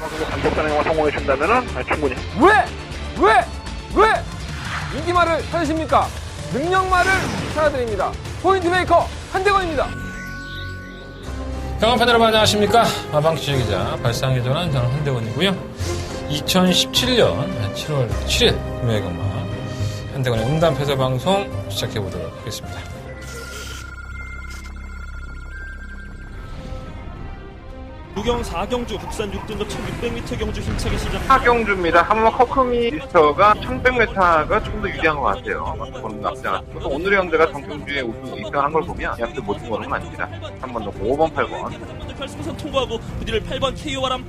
정도 단독 단행만 성공해 준다면은 충분히. 왜 인기말을 찾으십니까? 능력말을 찾아드립니다. 포인트 메이커 한대건입니다. 평안판 여러분 안녕하십니까? 마방취재기자 발상의 전환 저는 한대건이고요. 2017년 7월 7일 금요일경마 한대건의 음담패설 방송 시작해보도록 하겠습니다. 무경 4경주 국산 6등급 1600m 경주 힘차게 시작. 4경주입니다. 한번 커크미 리스터가 1100m가 조금 더 유리한 것 같아요. 그건 나쁘지 않았고 오늘의 현대가 정경주에 입장한 걸 보면 약도 못 준 거는 아닙니다. 한 번 넣고 5번, 8번. 8승선 통과하고 그 뒤를 8번 KO 바람.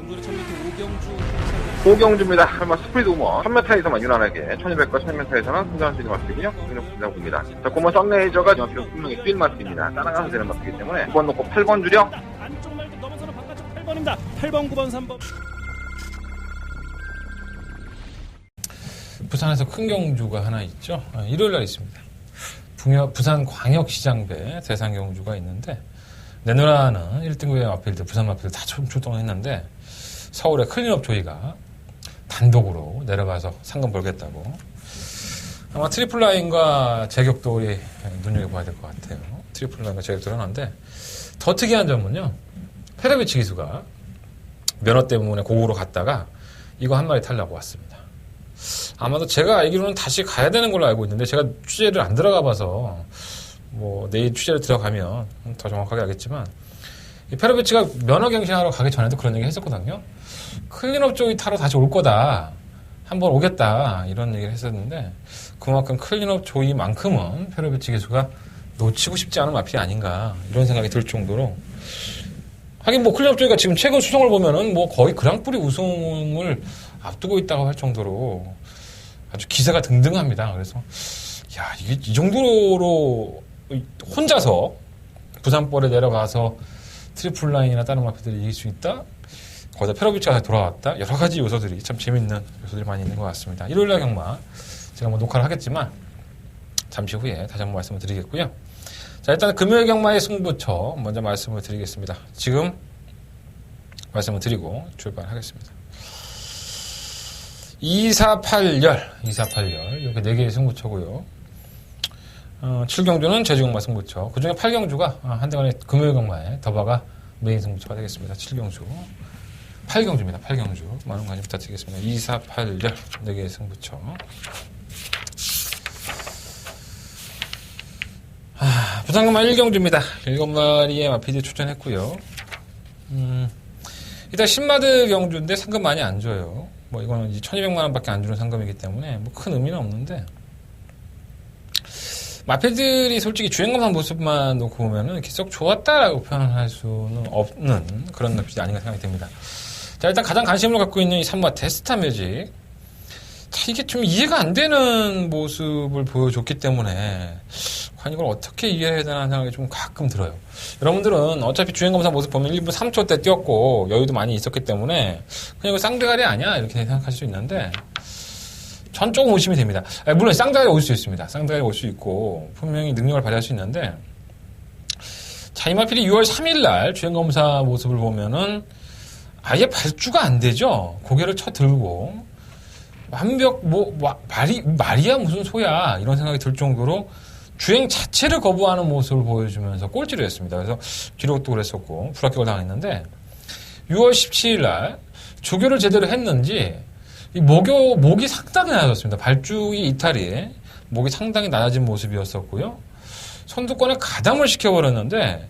경주는 1000m 5경주입니다. 한번 스피드 우먼 1000m에서만 유난하게 1200과 1000m에서는 승자할 수 있는 마스입니다. 그냥 분다고 봅니다. 자, 고먼 썸레이저가 옆으로 분명히 뛴 마스입니다. 따라가서 되는 마스이기 때문에 9번 놓고 8번 주력. 안쪽 말고 넘어서는 바깥쪽 8번입니다. 8번, 9번, 3번. 부산에서 큰 경주가 하나 있죠. 일요일날 있습니다. 부산광역시장배 대상경주가 있는데 내노라는 1등급의 마필들, 부산 마필들 다 출동했는데 서울의 클린업 조이가 단독으로 내려가서 상금 벌겠다고. 아마 트리플라인과 제격도 우리 눈여겨봐야 될 것 같아요. 트리플라인과 제격도 하나인데 더 특이한 점은요. 페레비치 기수가 면허 때문에 고구로 갔다가 이거 한 마리 타려고 왔습니다. 아마도 제가 알기로는 다시 가야 되는 걸로 알고 있는데 제가 취재를 안 들어가 봐서 뭐 내일 취재를 들어가면 더 정확하게 알겠지만 이 페레비치가 면허 갱신하러 가기 전에도 그런 얘기 했었거든요. 클린업 조이 타러 다시 올 거다. 한번 오겠다. 이런 얘기를 했었는데 그만큼 클린업 조이만큼은 페레비치 기수가 놓치고 싶지 않은 마필이 아닌가 이런 생각이 들 정도로 하긴 뭐 클린업 조이가 지금 최근 수성을 보면은 뭐 거의 그랑프리 우승을 앞두고 있다고 할 정도로 아주 기세가 등등합니다. 그래서 야 이게 이 정도로 혼자서 부산벌에 내려가서 트리플 라인이나 다른 마필들이 이길 수 있다? 거기다 페로비치가 다시 돌아왔다? 여러 가지 요소들이 참 재밌는 요소들이 많이 있는 것 같습니다. 일요일날 경마 제가 뭐 녹화를 하겠지만 잠시 후에 다시 한번 말씀을 드리겠고요. 자 일단 금요일 경마의 승부처 먼저 말씀을 드리겠습니다. 지금 말씀을 드리고 출발하겠습니다. 2480 이렇게 4개의 승부처고요. 7경주는 제주경마 승부처. 그 중에 8경주가 한대건의 금요일 경마에 더바가 메인 승부처가 되겠습니다. 7경주. 8경주입니다. 8경주. 많은 관심 부탁드리겠습니다. 2480 4개의 승부처. 부산경마 1경주입니다. 7마리의 마피디 출전했고요. 일단 10마드 경주인데 상금 많이 안 줘요. 뭐 이거는 이제 1200만원 밖에 안 주는 상금이기 때문에 뭐 큰 의미는 없는데 마필들이 솔직히 주행검사 모습만 놓고 보면은 이렇게 썩 좋았다라고 표현할 수는 없는 그런 납치이 아닌가 생각이 듭니다. 자, 일단 가장 관심을 갖고 있는 이 3마 데스타 뮤직. 자, 이게 좀 이해가 안 되는 모습을 보여줬기 때문에 과연 이걸 어떻게 이해해야 되나 생각이 좀 가끔 들어요. 여러분들은 어차피 주행검사 모습 보면 1분 3초 때 뛰었고 여유도 많이 있었기 때문에 그냥 이거 쌍대가리 아니야? 이렇게 생각하실 수 있는데 전 조금 의심이 됩니다. 물론 쌍대가리 올 수 있습니다. 쌍대가리 올 수 있고 분명히 능력을 발휘할 수 있는데 자, 이 마필이 6월 3일날 주행검사 모습을 보면은 아예 발주가 안 되죠. 고개를 쳐들고 완벽 말이야 무슨 소야 이런 생각이 들 정도로 주행 자체를 거부하는 모습을 보여주면서 꼴찌를 했습니다. 그래서 기록도 그랬었고 불합격을 당했는데 6월 17일날 조교를 제대로 했는지 이 목이 상당히 낮아졌습니다. 발주기 이탈이 목이 상당히 낮아진 모습이었었고요. 선두권에 가담을 시켜버렸는데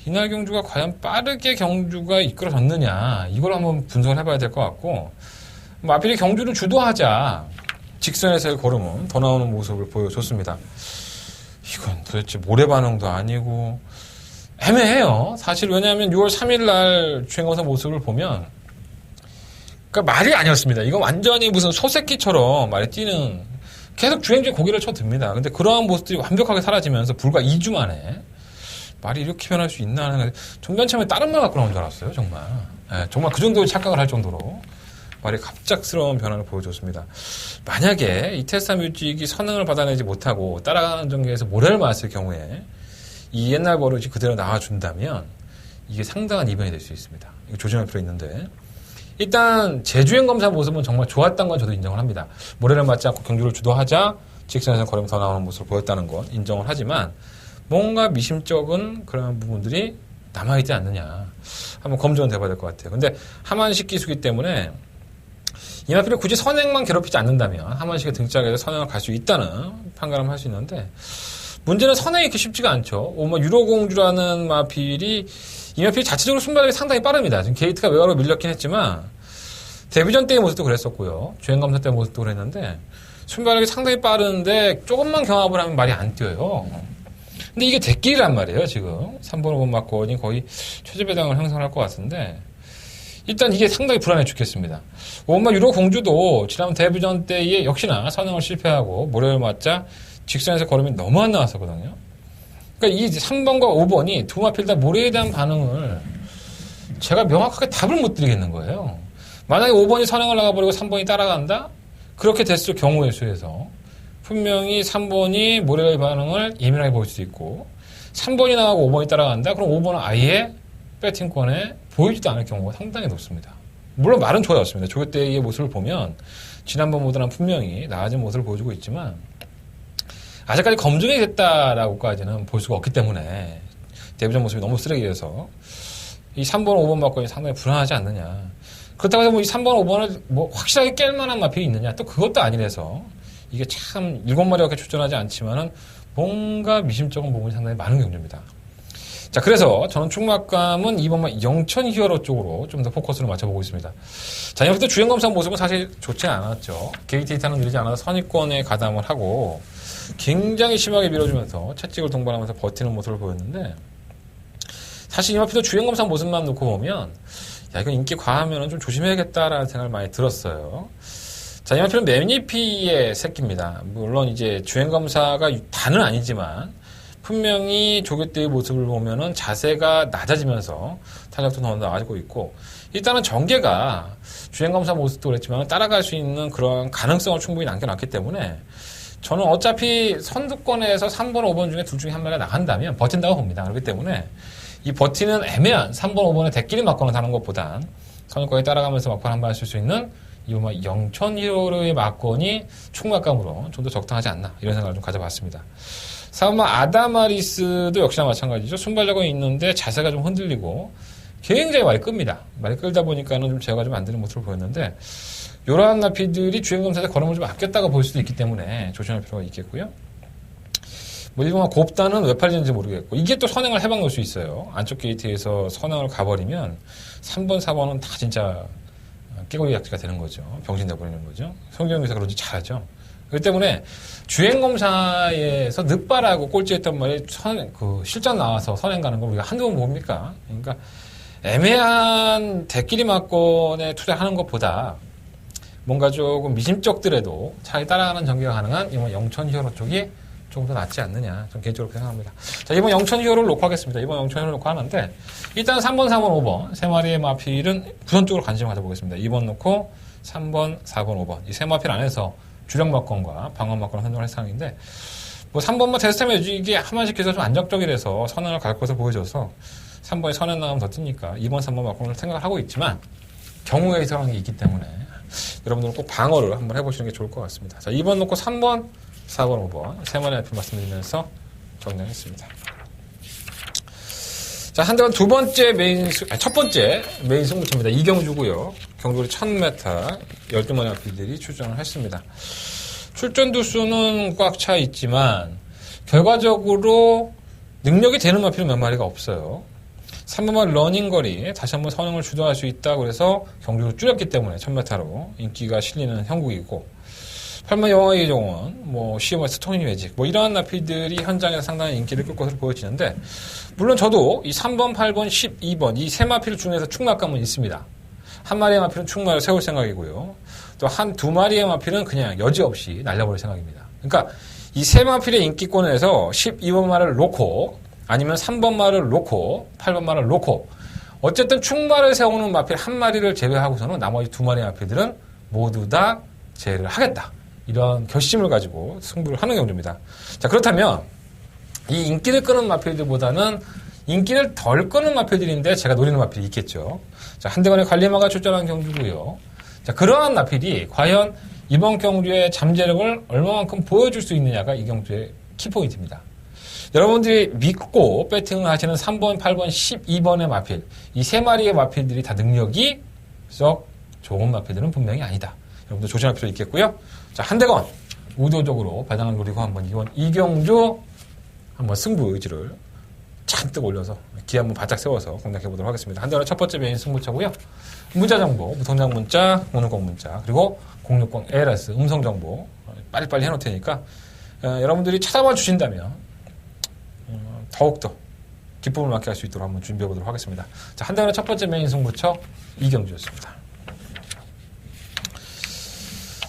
이날 경주가 과연 빠르게 경주가 이끌어졌느냐 이걸 한번 분석을 해봐야 될 것 같고 마필이 경주를 주도하자 직선에서의 걸음은 더 나오는 모습을 보여줬습니다. 이건 도대체 모래 반응도 아니고 애매해요. 사실 왜냐하면 6월 3일날 주행검사 모습을 보면 그러니까 말이 아니었습니다. 이건 완전히 무슨 소새끼처럼 말이 뛰는 계속 주행 중에 고개를 쳐듭니다. 근데 그러한 모습들이 완벽하게 사라지면서 불과 2주 만에 말이 이렇게 변할 수 있나 하는 정변 처음에 다른 말 갖고 나온 줄 알았어요. 정말. 네, 정말 그 정도의 착각을 할 정도로 말이 갑작스러운 변화를 보여줬습니다. 만약에 이 테스타 뮤직이 선응을 받아내지 못하고 따라가는 전개에서 모래를 맞았을 경우에 이 옛날 버릇이 그대로 나와준다면 이게 상당한 이변이 될 수 있습니다. 이거 조심할 필요 있는데 일단 제주행 검사 모습은 정말 좋았던 건 저도 인정을 합니다. 모래를 맞지 않고 경주를 주도하자 직선에서 걸음이 더 나오는 모습을 보였다는 건 인정을 하지만 뭔가 미심쩍은 그런 부분들이 남아있지 않느냐. 한번 검증은 돼봐야 될 것 같아요. 근데 하만식 기수기 때문에 이마피를 굳이 선행만 괴롭히지 않는다면 하만식의 등짝에서 선행을 갈 수 있다는 판가름을 할 수 있는데 문제는 선행이 이렇게 쉽지가 않죠. 유로공주라는 마필이 이마필이 자체적으로 순발력이 상당히 빠릅니다. 지금 게이트가 외곽으로 밀렸긴 했지만 데뷔전 때의 모습도 그랬었고요. 주행검사 때의 모습도 그랬는데 순발력이 상당히 빠른데 조금만 경합을 하면 말이 안 뛰어요. 근데 이게 대길이란 말이에요, 지금. 3번, 5번 맞고니 거의 최저배당을 형성할 것 같은데, 일단 이게 상당히 불안해 죽겠습니다. 5번 유로 공주도 지난 데뷔전 때에 역시나 선행을 실패하고, 모래를 맞자 직선에서 걸음이 너무 안 나왔었거든요. 그러니까 이 3번과 5번이 두 마필 다 모래에 대한 반응을 제가 명확하게 답을 못 드리겠는 거예요. 만약에 5번이 선행을 나가버리고 3번이 따라간다? 그렇게 됐을 경우의 수에서 분명히 3번이 모래의 반응을 예민하게 보일 수도 있고 3번이 나가고 5번이 따라간다? 그럼 5번은 아예 배팅권에 보이지도 않을 경우가 상당히 높습니다. 물론 말은 좋아졌습니다. 조교 때의 모습을 보면 지난번보다는 분명히 나아진 모습을 보여주고 있지만 아직까지 검증이 됐다라고까지는 볼 수가 없기 때문에 데뷔전 모습이 너무 쓰레기여서 이 3번, 5번 맞고 상당히 불안하지 않느냐. 그렇다고 해서 뭐 이 3번, 5번을 뭐 확실하게 깰 만한 마필이 있느냐. 또 그것도 아니라서 이게 참 7마리밖에 출전하지 않지만은 뭔가 미심쩍은 부분이 상당히 많은 경주입니다. 자, 그래서 저는 충막감은 이번만 영천 히어로 쪽으로 좀 더 포커스를 맞춰보고 있습니다. 자, 이번부터 주행검사 모습은 사실 좋지 않았죠. 게이트 히트는 늘리지 않아서 선입권에 가담을 하고 굉장히 심하게 밀어주면서 채찍을 동반하면서 버티는 모습을 보였는데 사실 이마피도 주행검사 모습만 놓고 보면 야, 이거 인기 과하면 좀 조심해야겠다라는 생각을 많이 들었어요. 자, 이마피는 매니피의 새끼입니다. 물론 이제 주행검사가 다는 아니지만 분명히 조교 때의 모습을 보면은 자세가 낮아지면서 탄력도 더 나아지고 있고 일단은 전개가 주행검사 모습도 그랬지만 따라갈 수 있는 그런 가능성을 충분히 남겨놨기 때문에 저는 어차피 선두권에서 3번, 5번 중에 둘 중에 한 마리가 나간다면 버틴다고 봅니다. 그렇기 때문에 이 버티는 애매한 3번, 5번의 대끼리 막건을 다는 것보단 선두권에 따라가면서 막건 한 번 할 수 있는 이번 영천 히어로의 막건이 총막감으로 좀 더 적당하지 않나 이런 생각을 좀 가져봤습니다. 4번 아다마리스도 역시나 마찬가지죠. 순발력은 있는데 자세가 좀 흔들리고 굉장히 많이 끕니다. 많이 끌다 보니까는 좀 제어가 좀 안 되는 모습을 보였는데 이러한 나피들이 주행검사에 걸음을 좀 아꼈다가 볼 수도 있기 때문에 조심할 필요가 있겠고요. 뭐 일본가 곱다는 왜 팔리는지 모르겠고 이게 또 선행을 해방 놓을 수 있어요. 안쪽 게이트에서 선행을 가버리면 3번, 4번은 다 진짜 깨고리 약지가 되는 거죠. 병신 돼버리는 거죠. 성경에서 그런지 잘하죠. 그렇기 때문에 주행검사에서 늦바라고 꼴찌했던 말이 실전 나와서 선행 가는 거 우리가 한두 번 봅니까? 그러니까 애매한 대끼리 막건에 투자하는 것보다 뭔가 조금 미심쩍더라도 차라리 따라가는 전개가 가능한 이번 영천 히어로 쪽이 조금 더 낫지 않느냐. 좀 개인적으로 생각합니다. 자, 이번 영천 히어로를 놓고 하겠습니다. 이번 영천 히어로를 놓고 하는데 일단 3번, 4번, 5번 세 마리의 마필은 우선적으로 관심을 가져보겠습니다. 2번 놓고 3번, 4번, 5번 이 세 마필 안에서 주력 막건과 방어 막건을 선정을 할 상황인데 뭐 3번만 테스트하면 이게 하만식 해서 좀 안정적이라서 선행을 갈 것을 보여줘서 3번에 선행 나가면 더 뜨니까 2번, 3번 막건을 생각을 하고 있지만 경우의 상황이 있기 때문에 여러분들은 꼭 방어를 한번 해보시는 게 좋을 것 같습니다. 자, 2번 놓고 3번, 4번, 5번 세 마리 앞에 말씀드리면서 정리하겠습니다. 자, 한대건 첫 번째 메인 승부처입니다. 이경주고요. 경주리 1000m 12마리 앞들이 출전을 했습니다. 출전 두수는 꽉 차 있지만 결과적으로 능력이 되는 마필은 몇 마리가 없어요. 3번만 러닝 거리 다시 한번 선행을 주도할 수 있다 그래서 경주를 줄였기 때문에 1000m로 인기가 실리는 형국이고 8번 영화의 이종원, 시어머 스토니 매직, 이러한 나필들이 현장에서 상당히 인기를 끌 것으로 보여지는데, 물론 저도 이 3번, 8번, 12번, 이 세 마필 중에서 충막감은 있습니다. 한 마리의 마필은 충마를 세울 생각이고요. 또 두 마리의 마필은 그냥 여지없이 날려버릴 생각입니다. 그러니까 이 세 마필의 인기권에서 12번 말을 놓고, 아니면 3번 말을 놓고, 8번 말을 놓고, 어쨌든 충마를 세우는 마필 한 마리를 제외하고서는 나머지 두 마리의 마필들은 모두 다 제외를 하겠다. 이런 결심을 가지고 승부를 하는 경주입니다. 자, 그렇다면 이 인기를 끄는 마필들보다는 인기를 덜 끄는 마필들인데 제가 노리는 마필이 있겠죠. 자, 한대건의 관리마가 출전한 경주고요. 자, 그러한 마필이 과연 이번 경주의 잠재력을 얼마만큼 보여줄 수 있느냐가 이 경주의 키포인트입니다. 여러분들이 믿고 배팅을 하시는 3번, 8번, 12번의 마필, 이 세 마리의 마필들이 다 능력이 썩 좋은 마필들은 분명히 아니다. 여러분들 조심할 필요 있겠고요. 자, 한대건 의도적으로 배당을 노리고 한번 이번 이경주 한번 승부 의지를 잔뜩 올려서 기 한번 바짝 세워서 공략해 보도록 하겠습니다. 한대건의 첫 번째 메인 승부처고요. 문자 정보, 무통장 문자, 오늘공 문자, 그리고 060 ALS 음성 정보 빨리빨리 해놓을 테니까 여러분들이 찾아봐 주신다면 더욱더 기쁨을 맡게 할 수 있도록 한번 준비해 보도록 하겠습니다. 자, 한대건의 첫 번째 메인 승부처 이경주였습니다.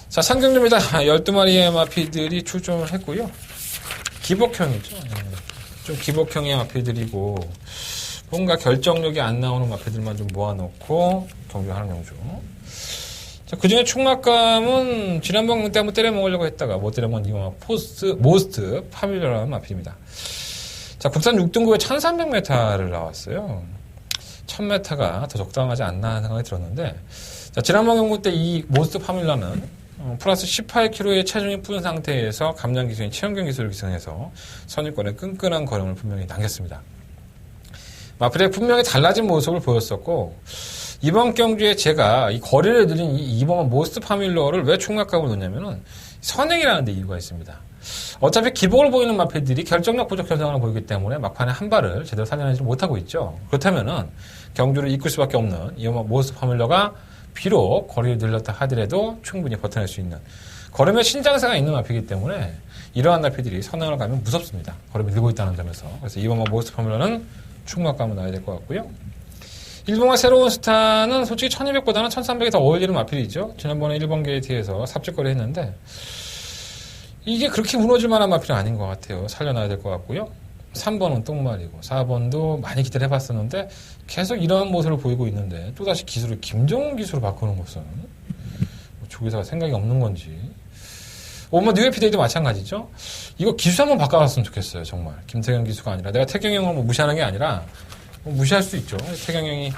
자, 상경주입니다. 12마리의 마피들이 출전을 했고요. 기복형이죠. 좀 기복형의 마피들이고 뭔가 결정력이 안 나오는 마피들만 좀 모아놓고 경주하는 경주. 자, 그 중에 충막감은 지난번 때 한번 때려 먹으려고 했다가 못 때려 먹은 이거 모스트 파밀러라는 마피입니다. 자, 국산 6등급에 1300m를 나왔어요. 1000m가 더 적당하지 않나 하는 생각이 들었는데, 자, 지난번 경구 때 이 모스트 파밀러는 플러스 18kg의 체중이 푼 상태에서 감량 기술인 체형경 기술을 기승해서 선입권의 끈끈한 걸음을 분명히 남겼습니다. 마필이 분명히 달라진 모습을 보였었고, 이번 경주에 제가 이 거리를 늘린 이 2번 모스트 파밀러를 왜 총각감을 놓냐면은 선행이라는 데 이유가 있습니다. 어차피 기복을 보이는 마필들이 결정력 부족 현상을 보이기 때문에 막판에 한 발을 제대로 살려내지 못하고 있죠. 그렇다면은 경주를 이끌 수밖에 없는 이 모스트 파밀러가 비록 거리를 늘렸다 하더라도 충분히 버텨낼 수 있는 걸음에 신장세가 있는 마피이기 때문에 이러한 마피들이 선행을 가면 무섭습니다. 걸음이 늘고 있다는 점에서. 그래서 이번 모스트 파밀러는 충막감을 놔야 될 것 같고요. 일본과 새로운 스타는 솔직히 1200보다는 1300이 더 어울리는 마필이죠. 지난번에 1번 게이트에서 삽질거리 했는데 이게 그렇게 무너질 만한 마필은 아닌 것 같아요. 살려놔야 될 것 같고요. 3번은 똥말이고 4번도 많이 기대를 해봤었는데 계속 이러한 모습을 보이고 있는데 또다시 기술을 김정은 기술로 바꾸는 것은 조기사가 생각이 없는 건지. 5번 뉴에피데이도 마찬가지죠. 이거 기수 한번 바꿔봤으면 좋겠어요. 정말 김태경 기수가 아니라 내가 태경 형을 뭐 무시하는 게 아니라 뭐 무시할 수 있죠. 태경 형이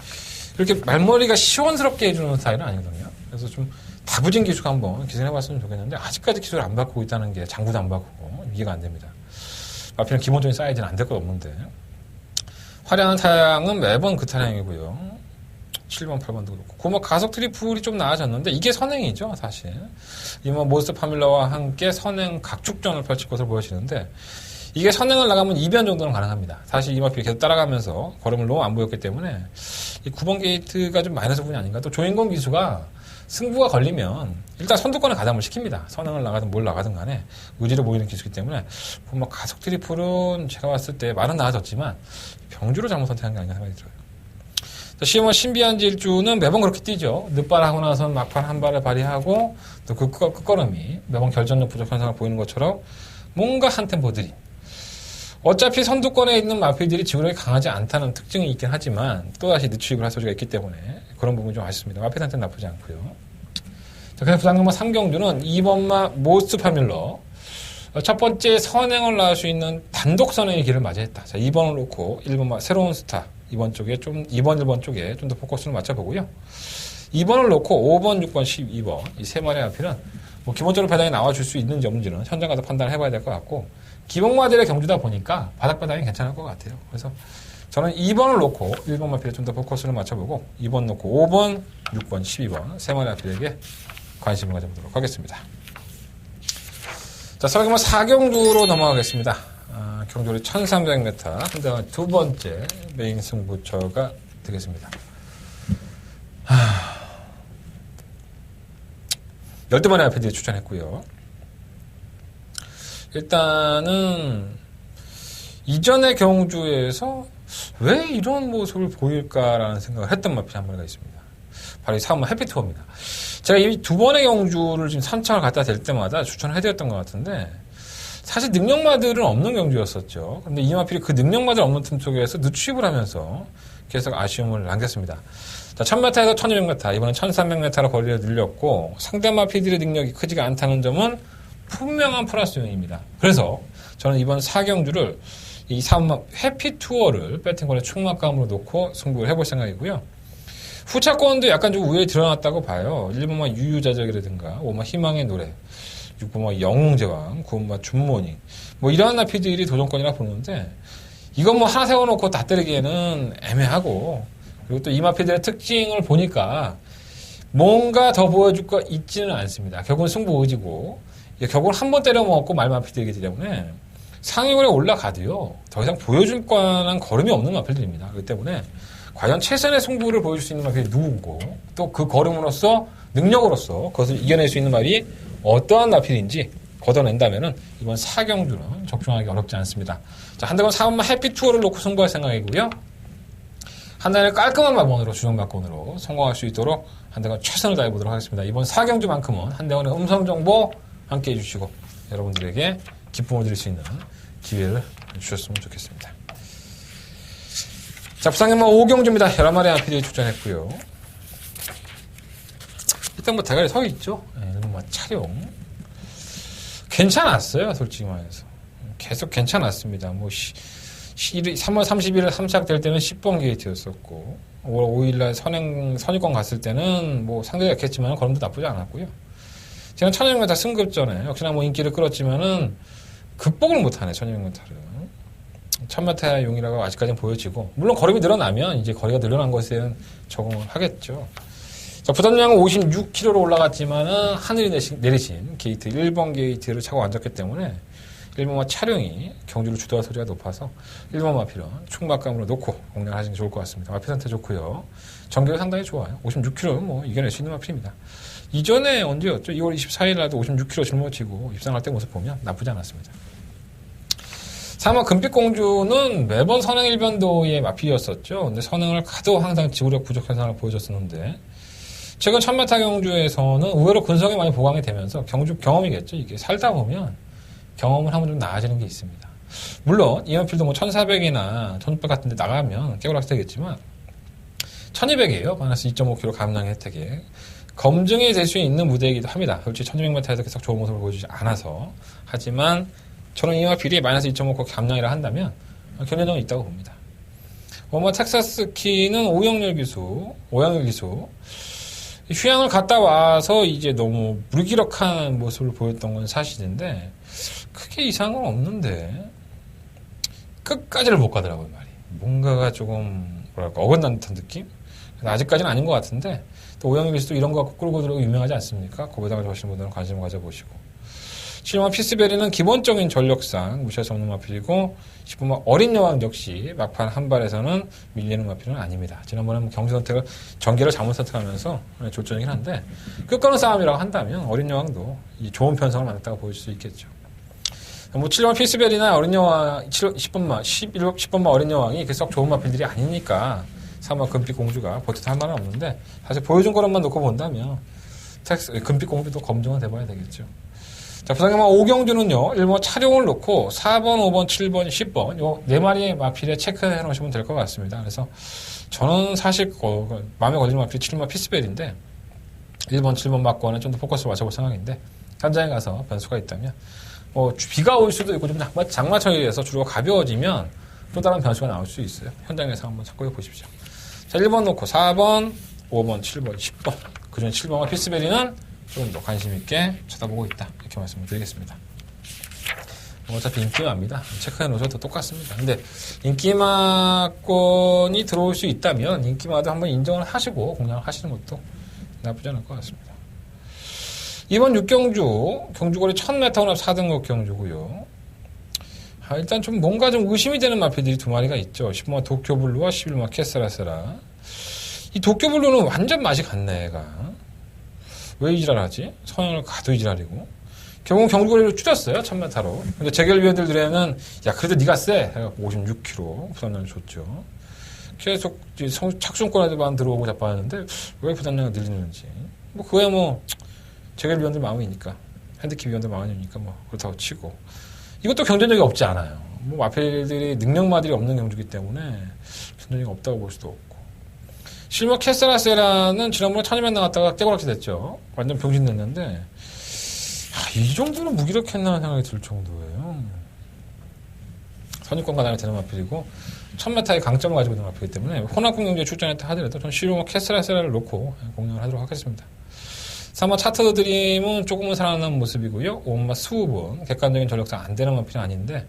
그렇게 말머리가 시원스럽게 해주는 스타일은 아니거든요. 그래서 좀 다부진 기수가 한번 기술해봤으면 좋겠는데 아직까지 기술을 안 바꾸고 있다는 게 장구도 안 바꾸고 이해가 안 됩니다. 마피는 기본적인 사이즈는 안 될 것 없는데 화려한 타양은 매번 그 타양이고요. 7번, 8번도 그렇고 고막 가속 트리플이 좀 나아졌는데 이게 선행이죠. 사실 이번 모스트 파밀러와 함께 선행 각축전을 펼칠 것으로 보여지는데 이게 선행을 나가면 2변 정도는 가능합니다. 사실 이 마필이 계속 따라가면서 걸음을 너무 안 보였기 때문에 이 9번 게이트가 좀 마이너스 부분이 아닌가. 또 조인권 기수가 승부가 걸리면 일단 선두권에 가담을 시킵니다. 선행을 나가든 뭘 나가든 간에 의지를 보이는 기수이기 때문에 뭐 가속 트리플은 제가 봤을 때 말은 나아졌지만 병주로 잘못 선택한 게 아닌가 생각이 들어요. 시험은 신비한 질주는 매번 그렇게 뛰죠. 늦발하고 나서 막판 한 발을 발휘하고 또 그 끝걸음이 매번 결정력 부족 현상을 보이는 것처럼 뭔가 한 템포 들이. 어차피 선두권에 있는 마필들이 지구력이 강하지 않다는 특징이 있긴 하지만 또다시 늦추입을 할 소지가 있기 때문에 그런 부분이 좀 아쉽습니다. 마필 상태는 나쁘지 않고요. 자, 그래서 부산경마 3경주는 2번마 모스트 파밀러 첫 번째 선행을 낳을 수 있는 단독 선행의 길을 맞이했다. 자, 2번을 놓고 1번마 새로운 스타 2번 쪽에 1번 쪽에 좀 더 포커스를 맞춰보고요. 2번을 놓고 5번, 6번, 12번 이 세 마리의 마필은 뭐 기본적으로 배당이 나와줄 수 있는지 없는지는 현장 가서 판단을 해봐야 될 것 같고 기복마들의 경주다 보니까 바닥 배당이 괜찮을 것 같아요. 그래서 저는 2번을 놓고 1번 마필에 좀 더 포커스를 맞춰보고 2번 놓고 5번, 6번, 12번 세 마리 마필에게 관심을 가져보도록 하겠습니다. 자, 설경마 4경주로 넘어가겠습니다. 경주리 1300m 한대가 두 번째 메인 승부처가 되겠습니다. 12마리 마필들이 출전했고요. 일단은 이전의 경주에서 왜 이런 모습을 보일까라는 생각을 했던 마필이 한 마리가 있습니다. 바로 이 3번 해피투어입니다. 제가 이 두 번의 경주를 지금 3차를 갖다 댈 때마다 추천을 해드렸던 것 같은데 사실 능력마들은 없는 경주였었죠. 그런데 이 마필이 그 능력마들 없는 틈 속에서 늦추입을 하면서 계속 아쉬움을 남겼습니다. 자, 1000m에서 1200m, 이번엔 1300m로 거리를 늘렸고 상대 마필들의 능력이 크지가 않다는 점은 분명한 플러스 요인입니다. 그래서 저는 이번 4경주를 이 3마 해피 투어를 배팅권의 충막감으로 놓고 승부를 해볼 생각이고요. 후차권도 약간 좀 우열이 드러났다고 봐요. 1번마 유유자적이라든가 5번 희망의 노래, 6번마 영웅제왕, 9번마 줌모닝 뭐 이러한 나피들이 도전권이라 보는데 이건 뭐 하나 세워놓고 다 때리기에는 애매하고 그리고 또 이 마피들의 특징을 보니까 뭔가 더 보여줄 거 있지는 않습니다. 결국은 승부 의지고 결국은 한 번 때려 먹고 말 마피들이기 때문에 상위권에 올라가도요 더 이상 보여줄 거는 걸음이 없는 마피들입니다. 그렇기 때문에 과연 최선의 승부를 보여줄 수 있는 마필이 누구고 또 그 걸음으로써 능력으로서 그것을 이겨낼 수 있는 말이 어떠한 마필인지 걷어낸다면은 이번 4경주는 적중하기 어렵지 않습니다. 자, 한대건 4번만 해피 투어를 놓고 승부할 생각이고요. 한대건의 깔끔한 막원으로 주정 막원으로 성공할 수 있도록 한대건 최선을 다해보도록 하겠습니다. 이번 4경주만큼은 한대건의 음성 정보 함께 해주시고 여러분들에게 기쁨을 드릴 수 있는 기회를 주셨으면 좋겠습니다. 자, 부상의 5경주입니다. 11마리의 마필이 출전했고요. 일단 뭐 대가리 서 있죠. 뭐 촬영 괜찮았어요. 솔직히 말해서 계속 괜찮았습니다. 뭐 3월 31일 3시작 될 때는 10번 게이트였었고 5월 5일날 선입권 갔을 때는 뭐 상대가 약했지만 걸음도 나쁘지 않았고요. 제가 1200m 승급전에 역시나 뭐 인기를 끌었지만은 극복을 못하네. 1200m를 1000m의 용이라고 아직까지는 보여지고 물론 걸음이 늘어나면 이제 거리가 늘어난 것에는 적응을 하겠죠. 자, 부담량은 56km로 올라갔지만은 하늘이 내리신 게이트 1번 게이트를 차고 앉았기 때문에 1번마 차량이 경주를 주도할 소리가 높아서 1번 마필은 충막감으로 놓고 공략하시는 게 좋을 것 같습니다. 마필 상태 좋고요. 전개가 상당히 좋아요. 56km는 뭐 이겨낼 수 있는 마필입니다. 이전에 언제였죠? 2월 24일 날도 56km 짊어지고 입상할 때 모습 보면 나쁘지 않았습니다. 3번 금빛공주는 매번 선행 1변도의 마필이었었죠. 근데 선행을 가도 항상 지구력 부족 현상을 보여줬었는데 최근 1000m 경주에서는 의외로 근성이 많이 보강이 되면서 경험이겠죠. 이게 살다 보면 경험을 하면 좀 나아지는 게 있습니다. 물론 이 마필도 뭐 1400이나 1600 같은 데 나가면 깨우락이 되겠지만 1200이에요. 마이너스 2.5kg 감량의 혜택에 검증이 될 수 있는 무대이기도 합니다. 솔직히 1200m에서 계속 좋은 모습을 보여주지 않아서 하지만 저는 이 마필이 마이너스 2.5kg 감량이라 한다면 견뎌능은 있다고 봅니다. 뭐 텍사스 키는 오영렬 기수 휴양을 갔다 와서 이제 너무 무기력한 모습을 보였던 건 사실인데 크게 이상한 건 없는데 끝까지를 못 가더라고요. 말이 뭔가가 조금 뭐랄까 어긋난 듯한 느낌? 아직까지는 아닌 것 같은데 또 오영일 기수도 이런 거 갖고 끌고 들어오고 유명하지 않습니까? 고배당을 좋아하시는 분들은 관심을 가져보시고 7번 피스베리는 기본적인 전력상 무시할 수 없는 마필이고 10번 어린 여왕 역시 막판 한 발에서는 밀리는 마필은 아닙니다. 지난번에 경주 선택을 전개를 잘못 선택하면서 졸전이긴 한데 끝가는 싸움이라고 한다면 어린 여왕도 이 좋은 편성을 만났다고 보여줄 수 있겠죠. 뭐 7번 피스베리나 어린 여왕 10번만 어린 여왕이 썩 좋은 마필들이 아니니까 3번 금빛 공주가 버텨도 할 말은 없는데 사실 보여준 거로만 놓고 본다면 금빛 공주도 검증은 돼봐야 되겠죠. 자, 부상의마 5경주는요, 1번 차량을 놓고 4번, 5번, 7번, 10번, 요 4마리의 마필에 체크해 놓으시면 될 것 같습니다. 그래서 저는 사실, 마음에 걸리는 마필이 7번 피스벨인데, 1번, 7번 맞고는 좀 더 포커스를 맞춰볼 생각인데, 현장에 가서 변수가 있다면, 비가 올 수도 있고, 좀 장마철이라서 주로가 가벼워지면 또 다른 변수가 나올 수 있어요. 현장에서 한번 참고해 보십시오. 자, 1번 놓고 4번, 5번, 7번, 10번. 그중 7번과 피스벨이는 좀 더 관심 있게 쳐다보고 있다. 이렇게 말씀을 드리겠습니다. 어차피 인기마입니다. 체크해 놓으셔도 똑같습니다. 근데 인기마권이 들어올 수 있다면 인기마도 한번 인정을 하시고 공략을 하시는 것도 나쁘지 않을 것 같습니다. 이번 6경주, 경주거리 1000m 혼합 4등급 경주고요. 일단 좀 뭔가 좀 의심이 되는 마필들이 2마리가 있죠. 10번 도쿄블루와 11번 캐스라세라. 이 도쿄블루는 완전 맛이 갔네, 얘가. 왜 이 지랄하지? 선행을 가도 이 지랄이고. 결국은 경주거리를 줄였어요, 1000m로. 근데 재결위원들 들에는, 야, 그래도 니가 세! 해갖고 56km 부담량을 줬죠. 계속 착순권에도만 들어오고 자빠졌는데, 왜 부담량을 늘리는지. 그거야 재결위원들 마음이니까. 핸드캡 위원들 마음이니까 그렇다고 치고. 이것도 경쟁력이 없지 않아요. 마필들이 능력마들이 없는 경주기 때문에 경쟁력이 없다고 볼 수도 없고. 실버 캐스라세라는 지난번에 1200 나갔다가 떼고락지 됐죠. 완전 병신 됐는데, 이 정도는 무기력했나 생각이 들 정도예요. 선유권 가담이 되는 마필이고 1000m의 강점을 가지고 있는 마필이기 때문에 혼합공 경기에 출전했다 하더라도 전 실용과 캐스라세라를 놓고 공략을 하도록 하겠습니다. 3번 차트 드림은 조금은 살아나는 모습이고요. 5번 수흡은 객관적인 전력상 안 되는 마필은 아닌데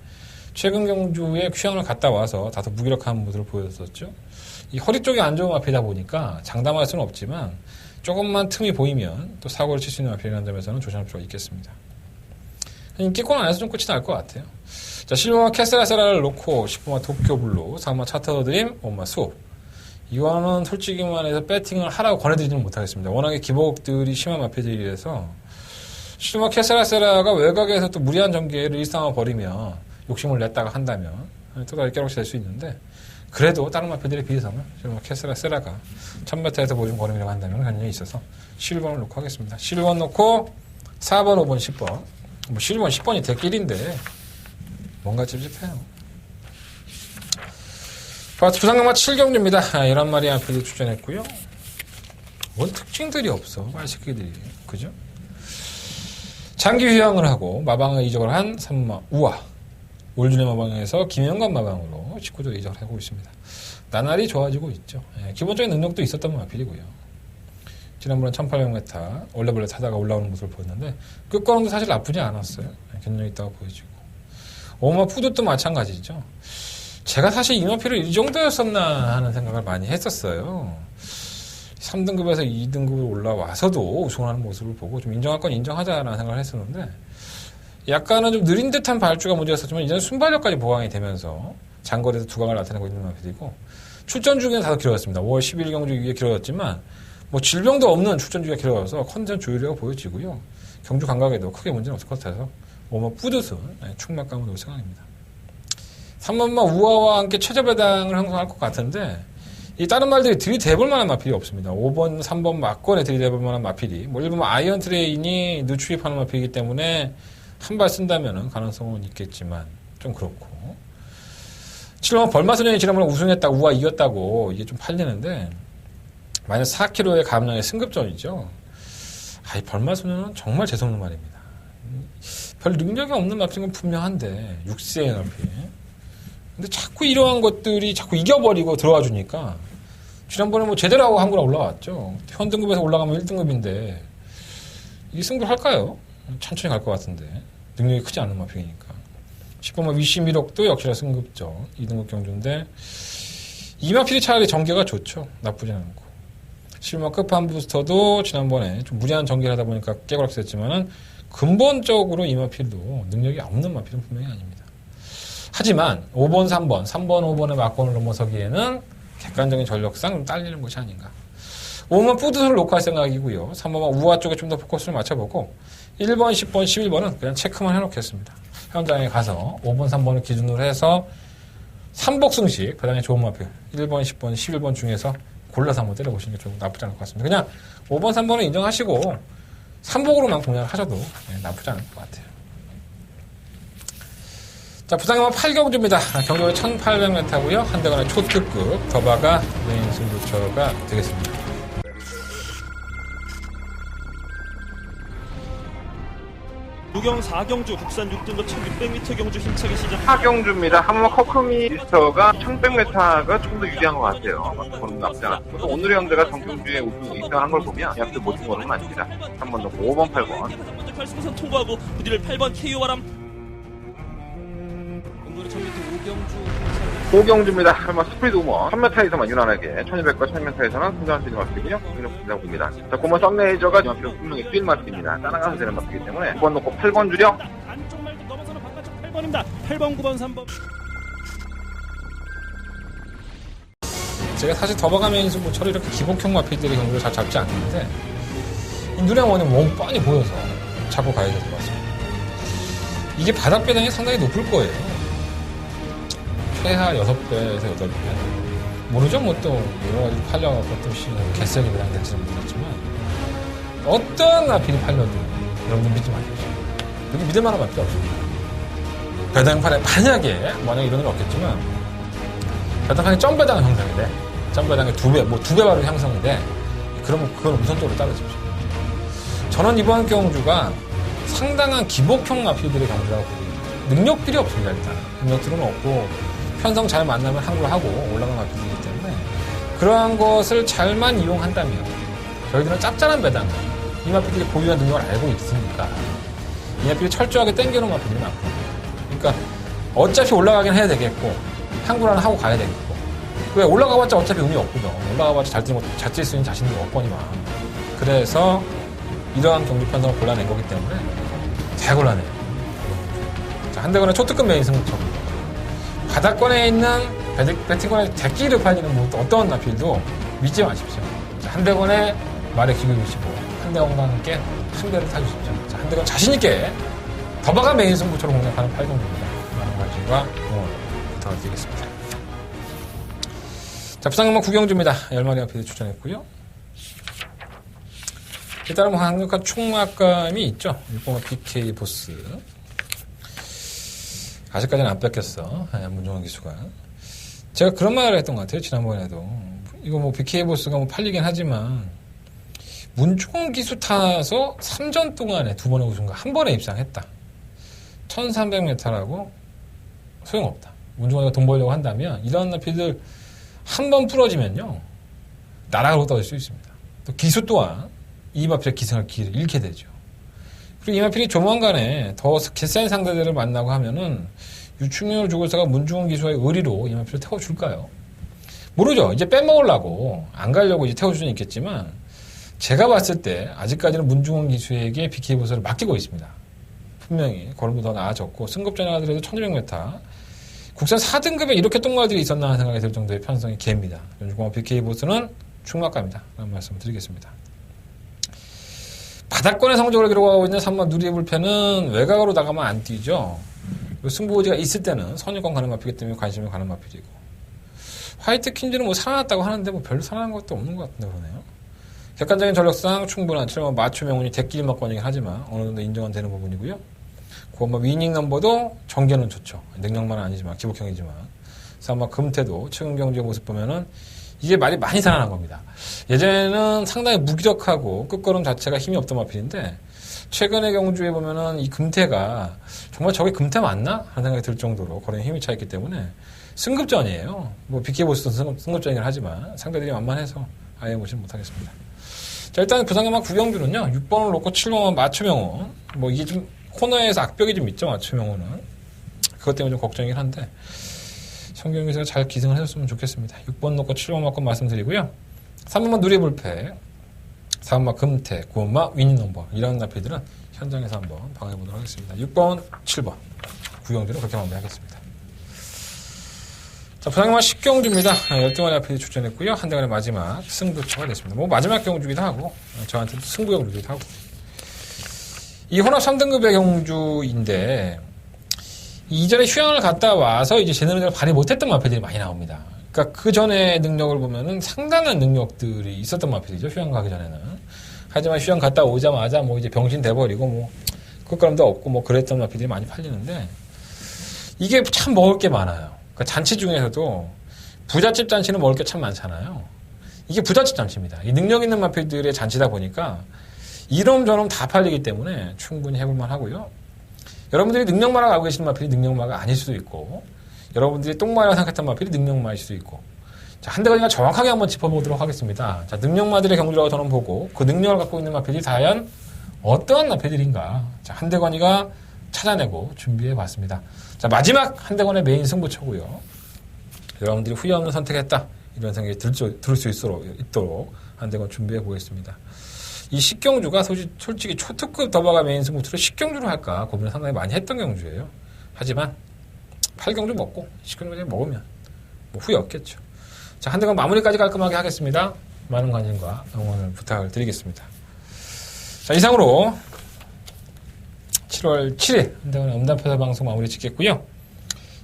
최근 경주에 퀴어를 갔다 와서 다소 무기력한 모습을 보여줬었죠. 이 허리 쪽이 안 좋은 마필이다 보니까 장담할 수는 없지만 조금만 틈이 보이면 또 사고를 칠 수 있는 마필이라는 점에서는 조심할 필요가 있겠습니다. 인기권 안에서 좀 끝이 날 것 같아요. 자, 실버와 캐스라세라를 놓고 10번마 도쿄블루, 4번마 차터드림, 5번마 수업. 이거는 솔직히 말해서 배팅을 하라고 권해드리지는 못하겠습니다. 워낙에 기복들이 심한 마필들이라서 실버와 캐스라세라가 외곽에서 또 무리한 전개를 일상화 버리면 욕심을 냈다가 한다면 또 다시 깨록시 될 수 있는데 그래도 다른 마필들에 비해서는 실버와 캐스라세라가 1000m에서 보여준 걸음이라고 한다면 관련이 있어서 실버를 놓고 하겠습니다. 실버 놓고 4번, 5번, 10번. 뭐 실버는 10번이 대길인데 뭔가 찝찝해요. 부산강마 7경주입니다. 11마리 앞에도 출전했고요. 뭔 특징들이 없어, 말새끼들이. 그죠? 장기 휴양을 하고 마방을 이적을 한 3마 우아. 올준의 마방에서 김영관 마방으로 식구들 이적을 하고 있습니다. 나날이 좋아지고 있죠. 기본적인 능력도 있었던 마필이고요. 지난번에 1800m 올레벌레 타다가 올라오는 모습을 보였는데 끝걸음도 사실 나쁘지 않았어요. 견력 있다고 보여지고. 오마 푸드도 마찬가지죠. 제가 사실 이 마필을 이 정도였었나 하는 생각을 많이 했었어요. 3등급에서 2등급으로 올라와서도 우승하는 모습을 보고 좀 인정할 건 인정하자라는 생각을 했었는데 약간은 좀 느린 듯한 발주가 문제였었지만 이제는 순발력까지 보강이 되면서 장거리에서 두각을 나타내고 있는 마필이고 출전 주기는 다소 길어졌습니다. 5월 11일 경주 이게 길어졌지만 뭐 질병도 없는 출전 주기가 길어져서 컨디션 조율이라고 보여지고요. 경주 감각에도 크게 문제는 없을 것 같아서 오마 뿌듯은 충막감을 놓을 생각입니다. 3번마 우아와 함께 최저 배당을 형성할 것 같은데 이 다른 말들이 들이대볼 만한 마필이 없습니다. 5번, 3번 막권에 들이대볼 만한 마필이 뭐 1번 아이언 트레인이 늦추입하는 마필이기 때문에 한 발 쓴다면 가능성은 있겠지만 좀 그렇고 7번 벌마소년이 지난번에 우승했다고 우아 이겼다고 이게 좀 팔리는데 마이너스 4kg의 감량의 승급전이죠. 이 벌마소년은 정말 재수없는 말입니다. 별 능력이 없는 마필인 건 분명한데 6세의 마필. 근데 자꾸 이러한 것들이 자꾸 이겨버리고 들어와 주니까 지난번에 뭐 제대로 하고 한국으로 올라왔죠. 현등급에서 올라가면 1등급인데 이게 승부할까요? 천천히 갈 것 같은데 능력이 크지 않은 마필이니까 10번마 위시미력도 역시나 승급죠. 2등급 경주인데 이 마필이 차라리 전개가 좋죠. 나쁘지 않고 10번마 끝판 부스터도 지난번에 좀 무리한 전개를 하다 보니까 깨고락했지만은 근본적으로 이 마필도 능력이 없는 마필은 분명히 아닙니다. 하지만 5번, 3번, 5번의 막권을 넘어서기에는 객관적인 전력상 좀 딸리는 것이 아닌가. 5번 뿌듯을 놓고 할 생각이고요. 3번은 우아 쪽에 좀 더 포커스를 맞춰보고 1번, 10번, 11번은 그냥 체크만 해놓겠습니다. 현장에 가서 5번, 3번을 기준으로 해서 3복승식 배당이 좋은 마필 1번, 10번, 11번 중에서 골라서 한번 때려보시는 게 좀 나쁘지 않을 것 같습니다. 그냥 5번, 3번은 인정하시고 3복으로만 공략을 하셔도 나쁘지 않을 것 같아요. 자, 부산강마 8경주입니다. 경주가 1800m고요. 한대관의 초특급 더바가 메인 승부처가 되겠습니다. 누경 4경주 국산 6등급 1600m 경주 힘차게 시작. 4경주입니다. 한번 커크미스터가 1100m가 좀 더 유리한 것 같아요. 그런 나쁘지 않았고 또 오늘의 현대가 정경주에 우승 입상한 걸 보면 약대 못진 거는 아닙니다. 3번 넣고 5번, 8번. 8승선 통과하고 부디를 8번 KO바람. 5경주입니다. 한번 스피드 우먼 1000m에서만 유난하게 1200과 1000m에서는 승자할 수 있는 마스입니다. 공격 분다고 봅니다. 자, 고만 썸레이저가 앞으로 분명히 뛴 마스입니다. 따라가서 되는 마스이기 때문에 9번 놓고 8번 주력. 안쪽 말고 넘어서는 바깥쪽 8번입니다. 8번, 9번, 3번. 제가 사실 더버가면서 뭐처럼 이렇게 기복형 마필들의 경우를 잘 잡지 않는데 눈에 원은 몸 뻔히 보여서 잡고 가야 될 것 같습니다. 이게 바닥 배당이 상당히 높을 거예요. 최하 6배에서 8배. 모르죠, 뭐 또 여러 가지 팔려갖고 또 개성이 배당될지는 모르겠지만 어떤 마필이 팔려도 여러분들 믿지 마십시오. 여기 믿을 만한 마필이 없습니다. 배당판에 만약에 이런 일 없겠지만 배당판에 점배당 형성이 돼. 점배당이 2배, 뭐 2배 바로 형성이 돼. 그러면 그건 우선적으로 따라주십시오. 저는 이번 경주가 상당한 기복형 마필들의 경주라고 보거든요. 능력들이 없습니다. 일단 능력들은 없고 편성 잘 만나면 항구를 하고 올라가는 마필이기 때문에 그러한 것을 잘만 이용한다면 저희들은 짭짤한 배당 이 마필들이 보유한 능력을 알고 있으니까 이 마필이 철저하게 땡겨놓은 마필들이 많거든요. 그러니까 어차피 올라가긴 해야 되겠고 항구를 하나 하고 가야 되겠고 왜 올라가봤자 어차피 의미 없거든. 올라가봤자 잘 뛸 수 있는 자신이 없거니만. 그래서 이러한 경기 편성을 골라낸 거기 때문에 잘 골라내요. 자, 한대건의 초특급 메인 승부처 바닥권에 있는 배팅권에 대끼를 팔리는 뭐 어떤 나필도 믿지 마십시오. 자, 한대건의 말에 귀를 주시고 한대건과 함께 한 배를 타주십시오. 자, 한대건 자신있게 더바가 메인 승부처로 공략하는 8경기입니다. 많은 관심과 응원 부탁드리겠습니다. 자, 부상연마 구경주입니다. 10마리 앞에 추천했고요. 일단은 뭐 강력한 총막감이 있죠. 6번가 BK 보스. 아직까지는 안 뺏겼어. 문종원 기수가. 제가 그런 말을 했던 것 같아요. 지난번에도. 이거 뭐 BK 보스가 뭐 팔리긴 하지만 문종원 기수 타서 3전 동안에 2번의 우승과 한 번에 입상했다. 1300m라고 소용없다. 문종원이가 돈 벌려고 한다면 이런 나필들 한 번 부러지면요. 나락으로 떨어질 수 있습니다. 또 기수 또한 이 마필의 기승을 잃게 되죠. 그리고 이 마필이 조만간에 더 개센 상대들을 만나고 하면은 유충렬 조골사가 문중원 기수와의 의리로 이 마필을 태워줄까요? 모르죠. 이제 빼먹으려고 안 가려고 이제 태워줄 수는 있겠지만 제가 봤을 때 아직까지는 문중원 기수에게 BK 보스를 맡기고 있습니다. 분명히 걸음도 더 나아졌고 승급전에 하더라도 1200m 국산 4등급에 이렇게 똥말들이 있었나 하는 생각이 들 정도의 편성이 개입니다. 연주공업 BK 보스는 충막갑니다. 라는 말씀을 드리겠습니다. 바닥권의 성적을 기록하고 있는 3번 누리불패는 외곽으로 나가면 안 뛰죠. 승부고지가 있을 때는 선유권 가는 마필이기 때문에 관심이 가는 마필이고 화이트 퀸즈는 뭐 살아났다고 하는데 뭐 별로 살아난 것도 없는 것 같은데 그러네요. 객관적인 전력상 충분한 7번 마초 명운이 대끼리 막권이긴 하지만 어느 정도 인정은 되는 부분이고요. 그건 위닝 넘버도 전개는 좋죠. 능력만은 아니지만 기복형이지만 3번 금태도 최근 경주의 모습 보면은 이게 말이 많이 살아난 겁니다. 예전에는 상당히 무기력하고 끝걸음 자체가 힘이 없던 마필인데 최근의 경주에 보면은 이 금태가 정말 저게 금태 맞나? 하는 생각이 들 정도로 거리에 힘이 차있기 때문에 승급전이에요. 뭐 BK 보스도 승급전이긴 하지만 상대들이 만만해서 아예 보지는 못하겠습니다. 자, 일단 부상연마 구경주는요 6번을 놓고 7번만 맞춤형은 뭐 이게 좀 코너에서 악벽이 좀 있죠 맞춤형은 그것 때문에 좀 걱정이긴 한데 성경기사가 잘 기승을 해줬으면 좋겠습니다. 6번 놓고 7번 맞고 말씀드리고요. 3번만 누리불패 4번만 금태 9번만 위닝 넘버 이런 나필들은 현장에서 한번 방해해보도록 하겠습니다. 6번 7번 구경주는 그렇게 마무리하겠습니다. 자, 부상연마 10경주입니다. 12마리 앞에 출전했고요. 한 대간의 마지막 승부처가 됐습니다. 뭐 마지막 경주기도 하고 저한테도 승부 경주기도 하고 이 혼합 3등급의 경주인데 이전에 휴양을 갔다 와서 이제 제대로 발휘 못했던 마필들이 많이 나옵니다. 그러니까 그 전에 능력을 보면은 상당한 능력들이 있었던 마필이죠. 휴양 가기 전에는. 하지만 휴양 갔다 오자마자 뭐 이제 병신 돼버리고 뭐 끝걸음도 없고 뭐 그랬던 마필들이 많이 팔리는데 이게 참 먹을 게 많아요. 그러니까 잔치 중에서도 부잣집 잔치는 먹을 게 참 많잖아요. 이게 부잣집 잔치입니다. 이 능력 있는 마필들의 잔치다 보니까 이놈저놈 다 팔리기 때문에 충분히 해볼만 하고요. 여러분들이 능력마라고 알고 계시는 마필이 능력마가 아닐 수도 있고 여러분들이 똥마라고 생각했던 마필이 능력마일 수도 있고 자, 한 대가리가 정확하게 한번 짚어보도록 하겠습니다. 자, 능력마들의 경주라고 저는 보고 그 능력을 갖고 있는 마필이 과연 어떠한 마필들인가 자, 한 대관이가 찾아내고 준비해봤습니다. 자, 마지막 한 대관의 메인 승부처고요. 여러분들이 후회 없는 선택했다 이런 생각이 들을 수 있도록 한 대관 준비해보겠습니다. 이 10경주가 솔직히 초특급 더바가 메인 승부처를 10경주로 할까 고민을 상당히 많이 했던 경주예요. 하지만 8경주 먹고 10경주 먹으면 뭐 후회 없겠죠. 자, 한 대관 마무리까지 깔끔하게 하겠습니다. 많은 관심과 응원을 부탁을 드리겠습니다. 자, 이상으로 7월 7일 한 대관의 음담패설 방송 마무리 짓겠고요.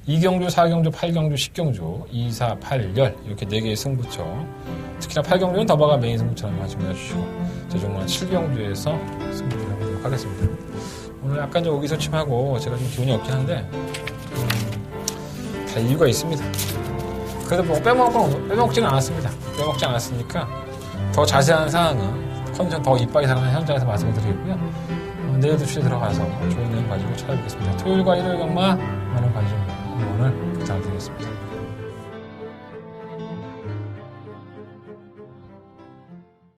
2경주, 4경주, 8경주, 10경주, 2, 4, 8, 열 이렇게 4개의 승부처 특히나 8경주는 더바가 메인 승부처라는 말씀 해주시고 최종은 7경주에서 승부를 해보도록 하겠습니다. 오늘 약간 좀 의기소침하고 제가 좀 기분이 없긴 한데 다 이유가 있습니다. 그래도 뭐 빼먹지는 않았습니다. 빼먹지 않았으니까 더 자세한 사항은 컨디션 더 이빠이 사랑하는 현장에서 말씀을 드리겠고요. 내일도 취재 들어가서 좋은 내용 가지고 찾아뵙겠습니다. 토요일과 일요일 경마 많은 관심 응원을 부탁드리겠습니다.